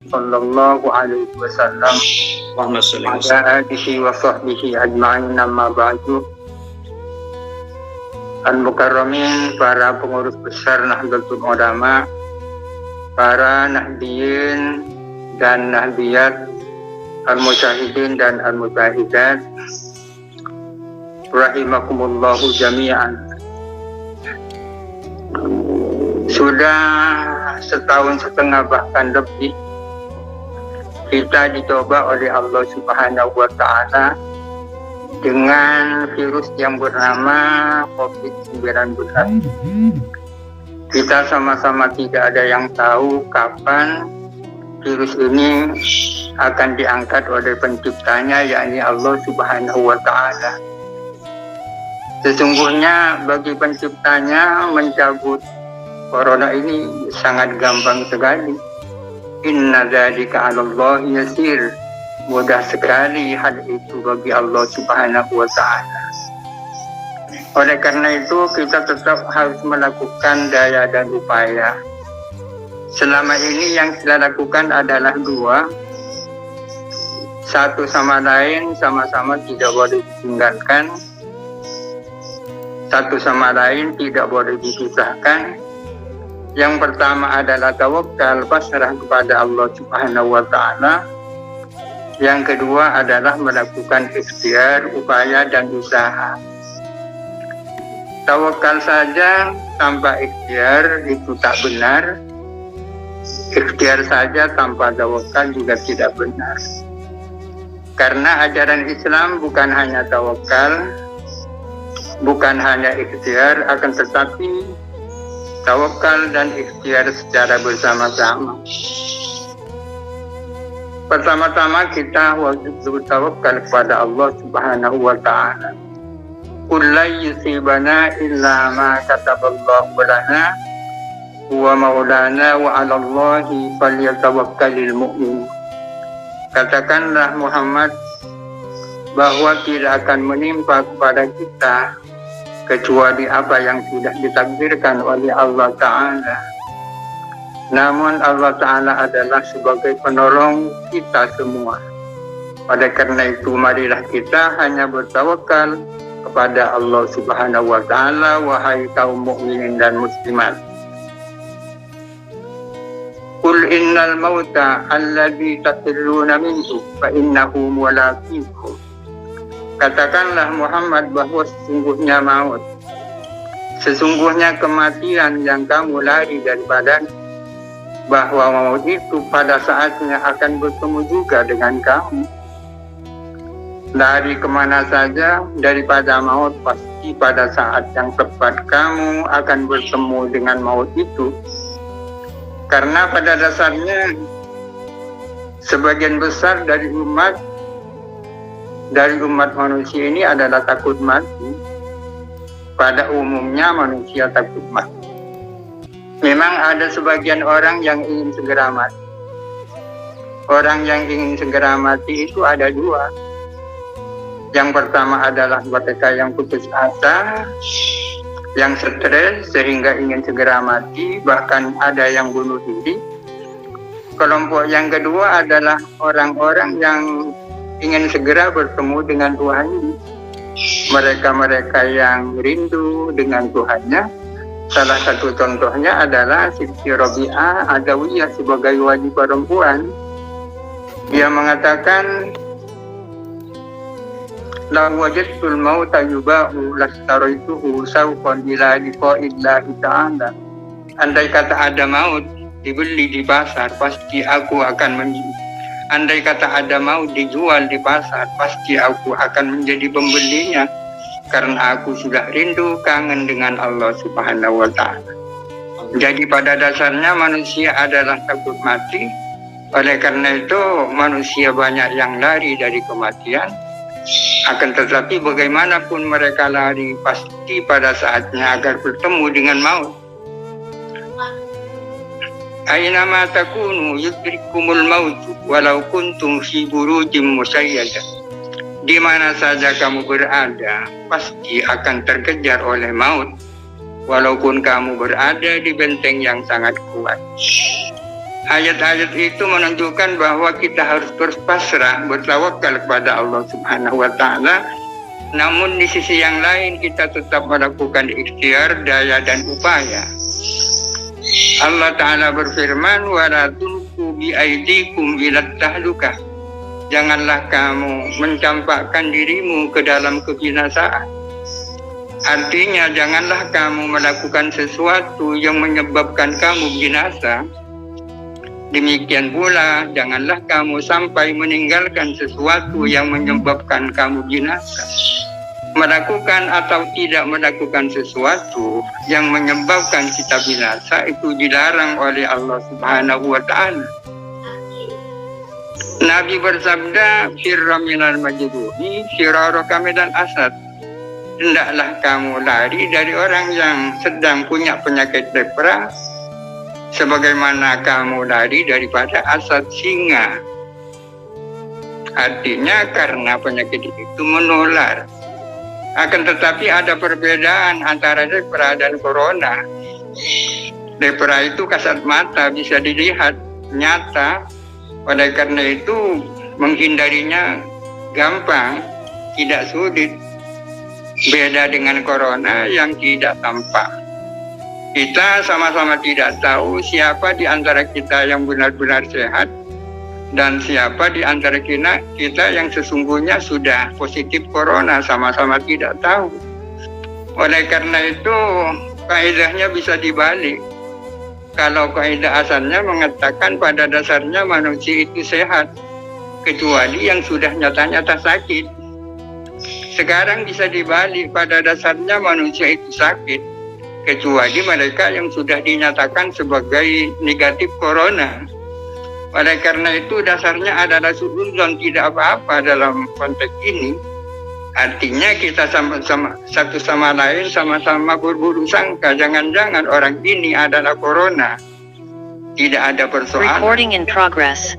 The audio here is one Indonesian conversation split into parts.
sallallahu alaihi wasallam wa ala alihi wa sahbihi ajma'in, amma ba'du. Al-Mukarramin, para pengurus besar Nahdlatul Ulama, para nahdiyin dan nahdiyat, al-musyahidin dan al-musyahidat, rahimakumullahu jami'an. Sudah setahun setengah bahkan lebih kita dicoba oleh Allah Subhanahu wa Ta'ala dengan virus yang bernama COVID-19. Kita sama-sama tidak ada yang tahu kapan virus ini akan diangkat oleh penciptanya, yakni Allah Subhanahu wa Ta'ala. Sesungguhnya bagi penciptanya mencabut corona ini sangat gampang sekali. Inna dzalika 'alallahi yasir. Mudah sekali hal itu bagi Allah Subhanahu wa Ta'ala. Oleh karena itu kita tetap harus melakukan daya dan upaya. Selama ini yang kita lakukan adalah dua. Satu sama lain sama-sama tidak boleh ditinggalkan. Satu sama lain tidak boleh dipisahkan. Yang pertama adalah tawakal, pasrah kepada Allah Subhanahu wa Ta'ala. Yang kedua adalah melakukan ikhtiar, upaya dan usaha. Tawakal saja tanpa ikhtiar itu tak benar. Ikhtiar saja tanpa tawakal juga tidak benar. Karena ajaran Islam bukan hanya tawakal, bukan hanya ikhtiar, akan tetapi tawakal dan ikhtiar secara bersama-sama. Pertama-tama kita wajib bertawakal kepada Allah Subhanahu wa Ta'ala. Qul la yusibana illa ma kataballahu lana huwa maulana wa 'ala Allahi falyatawakkalul mu'min. Katakanlah Muhammad bahwa tidak akan menimpa kepada kita kecuali apa yang sudah ditakdirkan oleh Allah Ta'ala. Namun Allah Ta'ala adalah sebagai penolong kita semua. Oleh karena itu marilah kita hanya bertawakal kepada Allah Subhanahu wa Ta'ala, wahai kaum mukminin dan muslimat. Qul innal mauta alladzi tafirruna minhu fa innahu mulaqikum. Katakanlah Muhammad bahwa sesungguhnya kematian yang kamu lari daripadanya, bahwa maut itu pada saatnya akan bertemu juga dengan kamu. Lari kemana saja daripada maut, pasti pada saat yang tepat kamu akan bertemu dengan maut itu. Karena pada dasarnya sebagian besar dari umat manusia ini adalah takut mati. Pada umumnya manusia takut mati. Memang ada sebagian orang yang ingin segera mati. Orang yang ingin segera mati itu ada dua. Yang pertama adalah mereka yang putus asa, yang stres sehingga ingin segera mati, bahkan ada yang bunuh diri. Kelompok yang kedua adalah orang-orang yang ingin segera bertemu dengan Tuhan. Mereka-mereka yang rindu dengan Tuhannya. Salah satu contohnya adalah Siti Rabi'ah Adawiyah sebagai wali perempuan. Dia mengatakan, la wajadtul mauta yuba'u lastarituhu sawqan ila liqa'illahi ta'ala. Andai kata ada maut dibeli di pasar, pasti aku akan Andai kata ada maut dijual di pasar, pasti aku akan menjadi pembelinya. Karena aku sudah rindu, kangen dengan Allah Subhanahu wa Ta'ala. Jadi pada dasarnya manusia adalah takut mati. Oleh karena itu manusia banyak yang lari dari kematian. Akan tetapi bagaimanapun mereka lari, pasti pada saatnya agar bertemu dengan maut. Ainama takunu yudrikumul maut walau kuntum fi burujim musayyadah. Di mana saja kamu berada, pasti akan terkejar oleh maut, walaupun kamu berada di benteng yang sangat kuat. Ayat-ayat itu menunjukkan bahwa kita harus berpasrah, bertawakal kepada Allah Subhanahu wa Ta'ala. Namun di sisi yang lain kita tetap melakukan ikhtiar, daya dan upaya. Allah Ta'ala berfirman, "Wala tulqu bi aydikum ila tahlukah." Janganlah kamu mencampakkan dirimu ke dalam kebinasaan. Artinya janganlah kamu melakukan sesuatu yang menyebabkan kamu binasa. Demikian pula janganlah kamu sampai meninggalkan sesuatu yang menyebabkan kamu binasa. Melakukan atau tidak melakukan sesuatu yang menyebabkan kita binasa itu dilarang oleh Allah Subhanahu wa Ta'ala. Nabi bersabda, "Firra minal majdu'i firaraka minal asad." Hendaklah kamu lari dari orang yang sedang punya penyakit lepra, sebagaimana kamu lari daripada asad singa. Artinya karena penyakit itu menular. Akan tetapi ada perbedaan antara lepra dan corona. Lepra itu kasat mata, bisa dilihat nyata. Oleh karena itu menghindarinya gampang, tidak sulit. Beda dengan corona yang tidak tampak. Kita sama-sama tidak tahu siapa di antara kita yang benar-benar sehat dan siapa di antara kita yang sesungguhnya sudah positif corona, sama-sama tidak tahu. Oleh karena itu kaidahnya bisa dibalik. Kalau kaidah asalnya mengatakan pada dasarnya manusia itu sehat, kecuali yang sudah nyata-nyata sakit. Sekarang bisa dibalik, pada dasarnya manusia itu sakit, kecuali mereka yang sudah dinyatakan sebagai negatif corona. Oleh karena itu dasarnya adalah suudzon, tidak apa-apa dalam konteks ini. Artinya kita sama-sama satu sama lain sama-sama berburuk sangka, jangan-jangan orang ini adalah corona. Tidak ada persoalan. Recording in progress.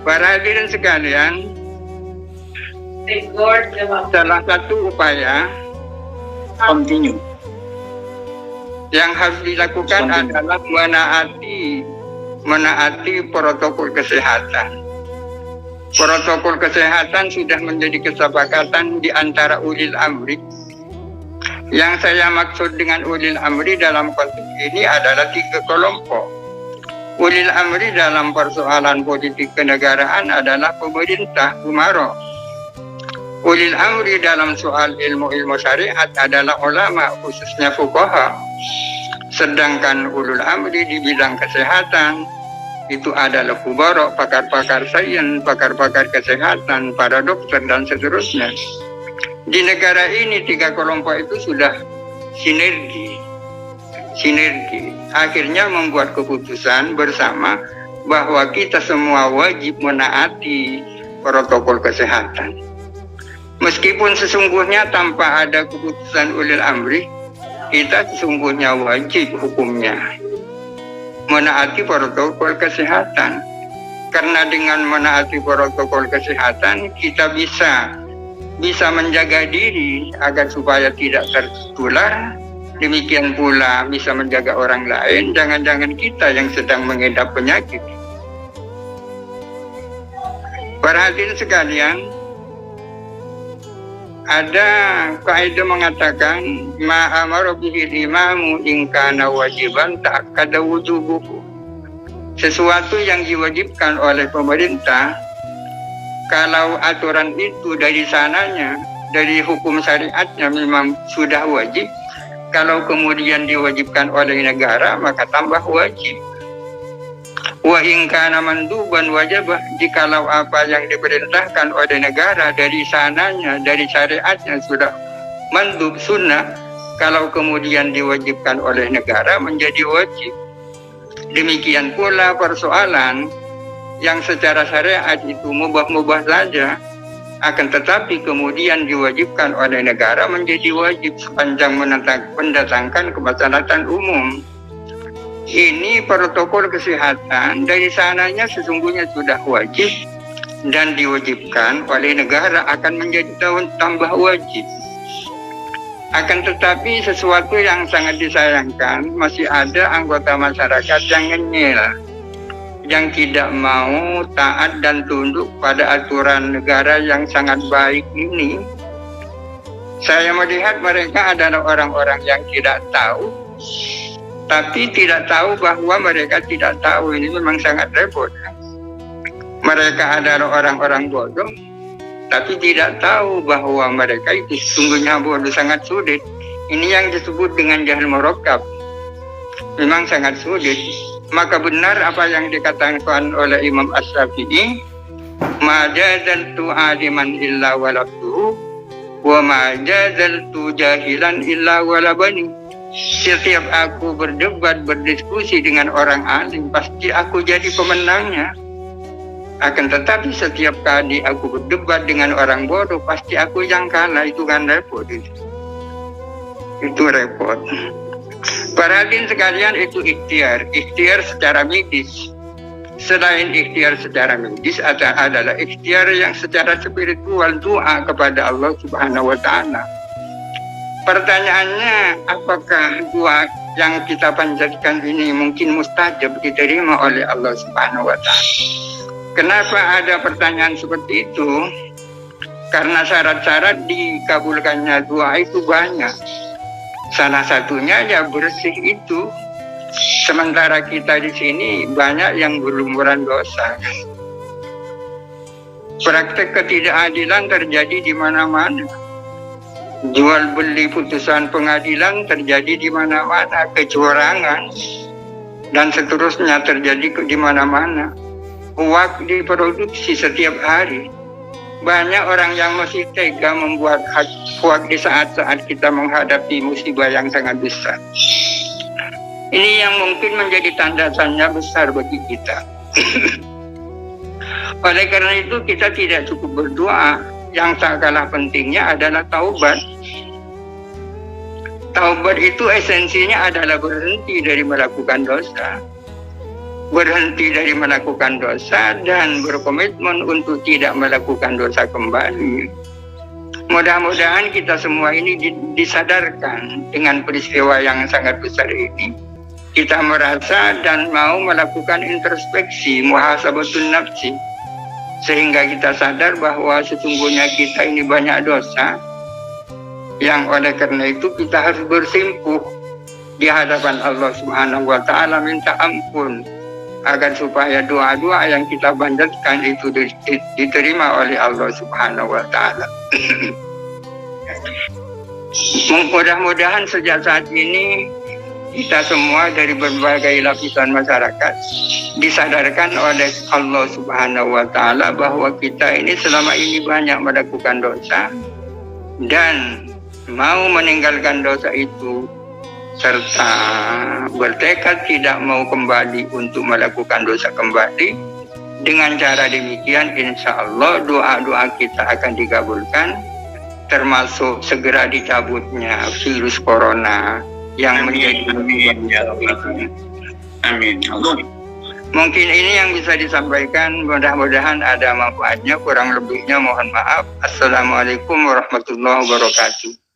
Para hadirin sekalian, salah satu upaya yang harus dilakukan adalah menaati protokol kesehatan. Protokol kesehatan sudah menjadi kesepakatan di antara ulil amri. Yang saya maksud dengan ulil amri dalam konteks ini adalah 3 kelompok. Ulil amri dalam persoalan politik kenegaraan adalah pemerintah, umaro. Ulil amri dalam soal ilmu-ilmu syariat adalah ulama, khususnya fuqaha. Sedangkan ulul amri di bidang kesehatan itu adalah kubara, pakar-pakar sains, pakar-pakar kesehatan, para dokter dan seterusnya. Di negara ini 3 kelompok itu sudah sinergi. Akhirnya membuat keputusan bersama bahwa kita semua wajib menaati protokol kesehatan. Meskipun sesungguhnya tanpa ada keputusan ulil amri, kita sesungguhnya wajib hukumnya menaati protokol kesehatan. Karena dengan menaati protokol kesehatan kita bisa menjaga diri agar supaya tidak tertular. Demikian pula bisa menjaga orang lain, jangan-jangan kita yang sedang mengidap penyakit. Para hadirin sekalian, ada kaidah mengatakan ma amara bihil imamu in kana wajiban ta'akkada wujubuhu. Sesuatu yang diwajibkan oleh pemerintah, kalau aturan itu dari sananya, dari hukum syariatnya memang sudah wajib, kalau kemudian diwajibkan oleh negara maka tambah wajib. Wa in kana manduban wajibah, jikalau apa yang diperintahkan oleh negara dari sananya, dari syariatnya sudah mandub sunnah, kalau kemudian diwajibkan oleh negara menjadi wajib. Demikian pula persoalan yang secara syariat itu mubah-mubah saja, akan tetapi kemudian diwajibkan oleh negara menjadi wajib sepanjang mendatangkan kemaslahatan umum. Ini protokol kesehatan dari sananya sesungguhnya sudah wajib dan diwajibkan oleh negara akan menjadi tambah wajib. Akan tetapi sesuatu yang sangat disayangkan, masih ada anggota masyarakat yang ngeyel. yang tidak mau taat dan tunduk pada aturan negara yang sangat baik ini, saya melihat mereka adalah orang-orang yang tidak tahu, tapi tidak tahu bahwa mereka tidak tahu. Ini memang sangat repot. Mereka adalah orang-orang bodoh, tapi tidak tahu bahwa mereka itu sesungguhnya bodoh. Sangat sulit. Ini yang disebut dengan jahil murakkab. Memang sangat sulit. Maka benar apa yang dikatakan oleh Imam Asy-Syafi'i, ma jazaltu aliman illa walabtuhu wa ma jazaltu jahilan illa walabani. Setiap aku berdebat, berdiskusi dengan orang alim, pasti aku jadi pemenangnya. Akan tetapi setiap kali aku berdebat dengan orang bodoh, pasti aku yang kalah. Itu kan repot. Itu repot. Para hadirin sekalian, itu ikhtiar secara medis. Selain ikhtiar secara medis adalah ikhtiar yang secara spiritual, doa kepada Allah Subhanahu wa Ta'ala. Pertanyaannya, apakah doa yang kita panjatkan ini mungkin mustajab diterima oleh Allah Subhanahu wa Ta'ala? Kenapa ada pertanyaan seperti itu? Karena syarat-syarat dikabulkannya doa itu banyak. Salah satunya ya bersih itu. Sementara kita di sini banyak yang berlumuran dosa. Praktek ketidakadilan terjadi di mana-mana. Jual beli putusan pengadilan terjadi di mana-mana. Kecurangan dan seterusnya terjadi di mana-mana. Uang diproduksi setiap hari. Banyak orang yang masih tega membuat hoax di saat-saat kita menghadapi musibah yang sangat besar. Ini yang mungkin menjadi tanda tanya besar bagi kita. Oleh karena itu kita tidak cukup berdoa. Yang tak kalah pentingnya adalah taubat. Taubat itu esensinya adalah berhenti dari melakukan dosa. Berhenti dari melakukan dosa dan berkomitmen untuk tidak melakukan dosa kembali. Mudah-mudahan kita semua ini disadarkan dengan peristiwa yang sangat besar ini. Kita merasa dan mau melakukan introspeksi, muhasabatun nafsi, sehingga kita sadar bahwa sesungguhnya kita ini banyak dosa, yang oleh karena itu kita harus bersimpuh di hadapan Allah Subhanahu wa Ta'ala, minta ampun agar supaya doa-doa yang kita panjatkan itu diterima oleh Allah Subhanahu wa Ta'ala. Mudah-mudahan sejak saat ini kita semua dari berbagai lapisan masyarakat disadarkan oleh Allah Subhanahu wa Ta'ala bahwa kita ini selama ini banyak melakukan dosa dan mau meninggalkan dosa itu serta bertekad tidak mau kembali untuk melakukan dosa kembali. Dengan cara demikian insya Allah doa-doa kita akan dikabulkan, termasuk segera dicabutnya virus corona yang menjadi amin. Mungkin ini yang bisa disampaikan, mudah-mudahan ada manfaatnya, kurang lebihnya mohon maaf. Assalamualaikum warahmatullahi wabarakatuh.